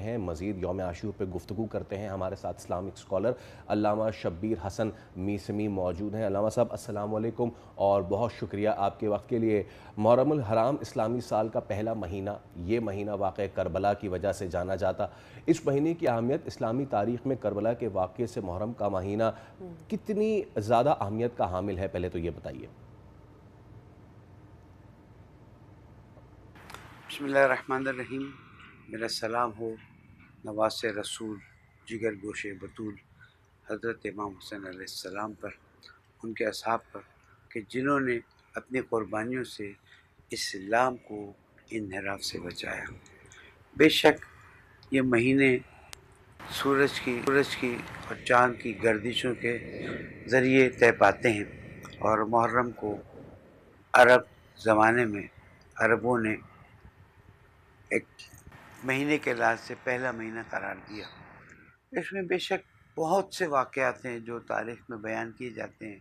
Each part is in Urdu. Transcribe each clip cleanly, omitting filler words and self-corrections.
ہیں، مزید یوم عاشور پہ گفتگو کرتے ہیں۔ ہمارے ساتھ اسلامک اسکالر علامہ شبیر حسن میسمی موجود ہیں۔ علامہ صاحب السلام علیکم اور بہت شکریہ آپ کے وقت کے لیے۔ محرم الحرام اسلامی سال کا پہلا مہینہ، یہ مہینہ واقع کربلا کی وجہ سے جانا جاتا۔ اس مہینے کی اہمیت اسلامی تاریخ میں کربلا کے واقعے سے محرم کا مہینہ کتنی زیادہ اہمیت کا حامل ہے، پہلے تو یہ بتائیے۔ بسم اللہ الرحمن الرحیم۔ میرا سلام ہو نواز رسول جگر گوش بطول حضرت امام حسین علیہ السلام پر، ان کے اصحاب پر، کہ جنہوں نے اپنی قربانیوں سے اسلام کو انحراف سے بچایا۔ بے شک یہ مہینے سورج کی اور چاند کی گردشوں کے ذریعے طے پاتے ہیں، اور محرم کو عرب زمانے میں عربوں نے ایک مہینے کے لحاظ سے پہلا مہینہ قرار دیا۔ اس میں بے شک بہت سے واقعات ہیں جو تاریخ میں بیان کیے جاتے ہیں،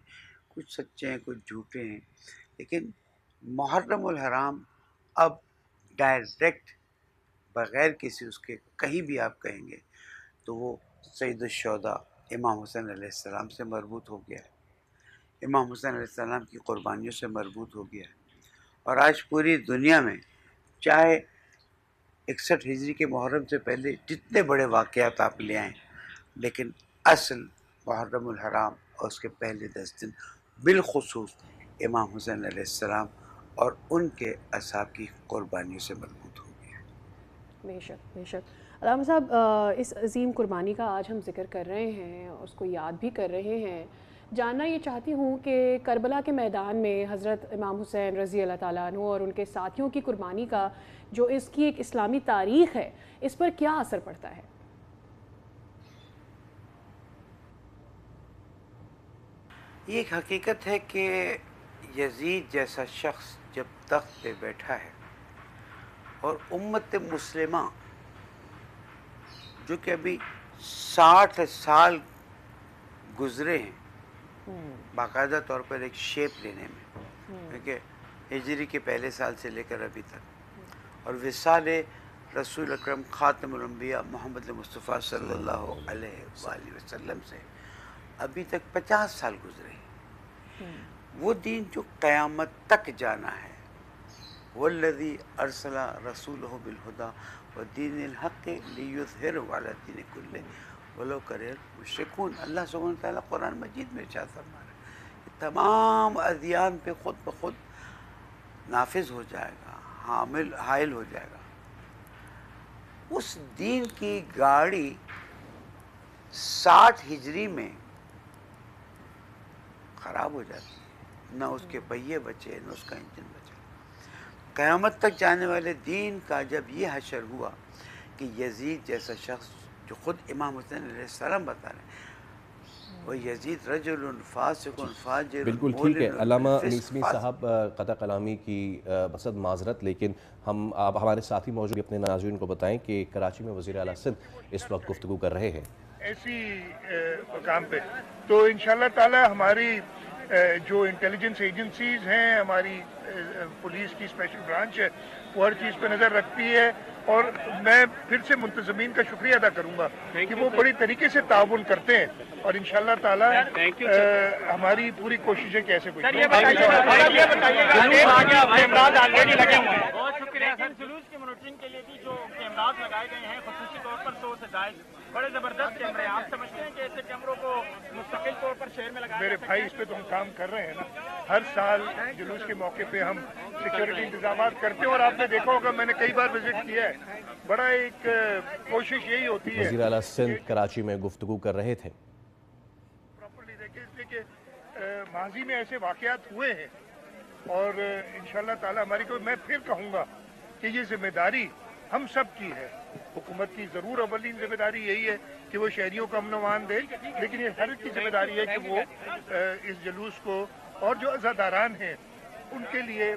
کچھ سچے ہیں کچھ جھوٹے ہیں، لیکن محرم الحرام اب ڈائریکٹ بغیر کسی اس کے کہیں بھی آپ کہیں گے تو وہ سید الشہداء امام حسین علیہ السلام سے مربوط ہو گیا ہے، امام حسین علیہ السلام کی قربانیوں سے مربوط ہو گیا ہے۔ اور آج پوری دنیا میں چاہے 61 ہجری کے محرم سے پہلے جتنے بڑے واقعات آپ لے آئیں، لیکن اصل محرم الحرام اور اس کے پہلے 10 دن بالخصوص امام حسین علیہ السلام اور ان کے اصحاب کی قربانیوں سے مربوط ہو گیا۔ بے شک بے شک۔ علامہ صاحب اس عظیم قربانی کا آج ہم ذکر کر رہے ہیں، اس کو یاد بھی کر رہے ہیں، جاننا یہ چاہتی ہوں کہ کربلا کے میدان میں حضرت امام حسین رضی اللہ تعالیٰ عنہ اور ان کے ساتھیوں کی قربانی کا جو اس کی ایک اسلامی تاریخ ہے، اس پر کیا اثر پڑتا ہے؟ یہ ایک حقیقت ہے کہ یزید جیسا شخص جب تخت پہ بیٹھا ہے اور امت مسلمہ جو کہ ابھی 60 سال گزرے ہیں باقاعدہ طور پر ایک شیپ لینے میں، کیونکہ ہجری کے پہلے سال سے لے کر ابھی تک، اور وصال رسول اکرم خاتم الانبیاء محمد مصطفیٰ صلی اللہ علیہ وآلہ وسلم سے ابھی تک 50 سال گزرے ہیں۔ وہ دین جو قیامت تک جانا ہے، والذی ارسل رسولہ بالہدی ودین الحق لیظہرہ علی الدین کلہ ولو کرہ المشرکون۔ اللہ سبحانہ وتعالیٰ قرآن مجید میں ارشاد فرما رہا ہے کہ تمام ادیان پہ خود بخود نافذ ہو جائے گا، حائل ہو جائے گا۔ اس دین کی گاڑی 60 ہجری میں خراب ہو جاتی ہے، نہ اس کے پہیے بچے نہ اس کا انجن بچا۔ قیامت تک جانے والے دین کا جب یہ حشر ہوا کہ یزید جیسا شخص جو خود امام حسین علیہ السلام بتا رہے ہیں، وہ یزید رجل فاسق فاجر بالکل ٹھیک ہے علامہ میسمی صاحب، قطع کلامی کی بسد معذرت، لیکن آپ ہمارے ساتھی موجود اپنے ناظرین کو بتائیں کہ کراچی میں وزیر اعلیٰ سندھ اس وقت گفتگو کر رہے ہیں ایسی مقام پہ، تو انشاءاللہ تعالی ہماری جو انٹیلیجنس ایجنسیز ہیں، ہماری پولیس کی اسپیشل برانچ ہے، وہ ہر چیز پہ نظر رکھتی ہے، اور میں پھر سے منتظمین کا شکریہ ادا کروں گا کہ وہ بڑی طریقے سے تعاون کرتے ہیں، اور انشاءاللہ تعالی ہماری پوری کوشش ہے کہ ایسے کوئی جلوس کی مانیٹرنگ کے لیے بھی جو کیمراز لگائے گئے ہیں خصوصی طور پر 100 سے زائد بڑے زبردست کیمرے، آپ سمجھتے ہیں کہ ایسے کیمروں کو مستقل طور پر شہر میں لگایا؟ میرے بھائی اس پہ تو ہم کام کر رہے ہیں نا، ہر سال جلوس کے موقع پہ ہم سیکیورٹی انتظامات کرتے ہیں، اور آپ نے دیکھا ہوگا میں نے کئی بار وزٹ کیا ہے، بڑا ایک کوشش یہی ہوتی ہے۔ وزیر اعلیٰ سندھ کراچی میں گفتگو کر رہے تھے۔ پراپرلی دیکھیں اس لیے کہ ماضی میں ایسے واقعات ہوئے ہیں، اور انشاءاللہ تعالی ہماری میں پھر کہوں گا کہ یہ ذمہ داری ہم سب کی ہے۔ حکومت کی ضرور اولین ذمہ داری یہی ہے کہ وہ شہریوں کو امن و امان دے، لیکن یہ ہر ایک کی ذمہ داری ہے کہ وہ اس جلوس کو اور جو عزاداران ہیں ان کے لیے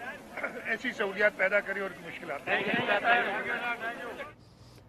ایسی سہولیات پیدا کرے اور مشکلات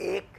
1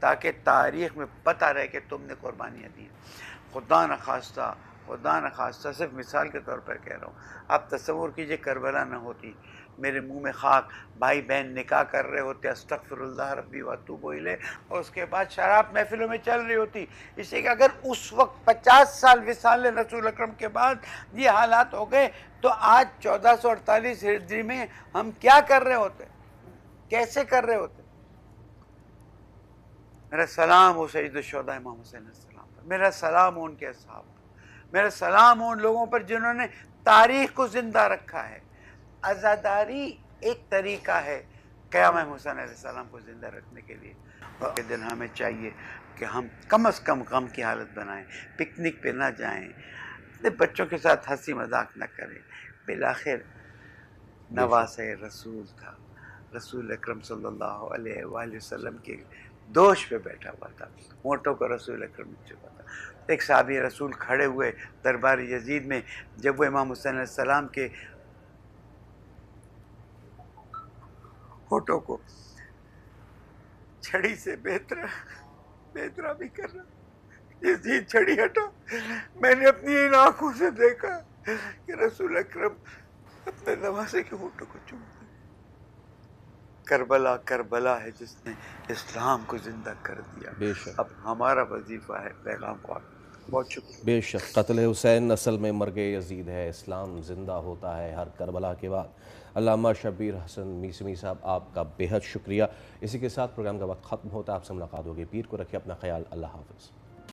تاکہ تاریخ میں پتہ رہے کہ تم نے قربانیاں دی. خدا نخواستہ صرف مثال کے طور پر کہہ رہا ہوں. آپ تصور کیجئے کربلا نہ ہوتی، میرے منہ میں خاک، بھائی بہن نکاح کر رہے ہوتے، استغفر اللہ ربی واتوب الیہ، اور اس کے بعد شراب محفلوں میں چل رہی ہوتی. اس لیے کہ اگر اس وقت 50 سال وصال رسول اکرم کے بعد یہ حالات ہو گئے تو آج 1448 ہجری میں ہم کیا کر رہے ہوتے، کیسے کر رہے ہوتے. میرا سلام ہو سید الشہداء امام حسین علیہ السلام پر، میرا سلام ہو ان کے اصحاب پر، میرا سلام ہو ان لوگوں پر جنہوں نے تاریخ کو زندہ رکھا ہے. عزاداری ایک طریقہ ہے قیام امام حسین علیہ السلام کو زندہ رکھنے کے لیے. اور کے دن ہمیں چاہیے کہ ہم کم از کم غم کی حالت بنائیں، پکنک پہ نہ جائیں، اپنے بچوں کے ساتھ ہنسی مذاق نہ کریں. بالآخر نواسۂ رسول تھا، رسول اکرم صلی اللہ علیہ وآلہ وسلم کے دوش پہ بیٹھا ہوا تھا، اونٹوں کو رسول اکرم نے چکا تھا. ایک صحابی رسول کھڑے ہوئے دربار یزید میں جب وہ امام حسین علیہ السلام کے اونٹوں کو چھڑی سے بہترا بھی کر رہا. یزید چھڑی ہٹا. میں نے اپنی ان آنکھوں سے دیکھا کہ رسول اکرم اپنے نواسے کے اونٹوں کو چومتے. کربلا ہے جس نے اسلام کو زندہ کر دیا. بے شک. اب ہمارا وظیفہ ہے پیغام کو. بہت شکریہ. بے شک قتل حسین اصل میں مرگ یزید ہے، اسلام زندہ ہوتا ہے ہر کربلا کے بعد. علامہ شبیر حسن میسمی صاحب آپ کا بے حد شکریہ. اسی کے ساتھ پروگرام کا وقت ختم ہوتا ہے. آپ سے ملاقات ہوگی پیر کو. رکھیے اپنا خیال. اللہ حافظ.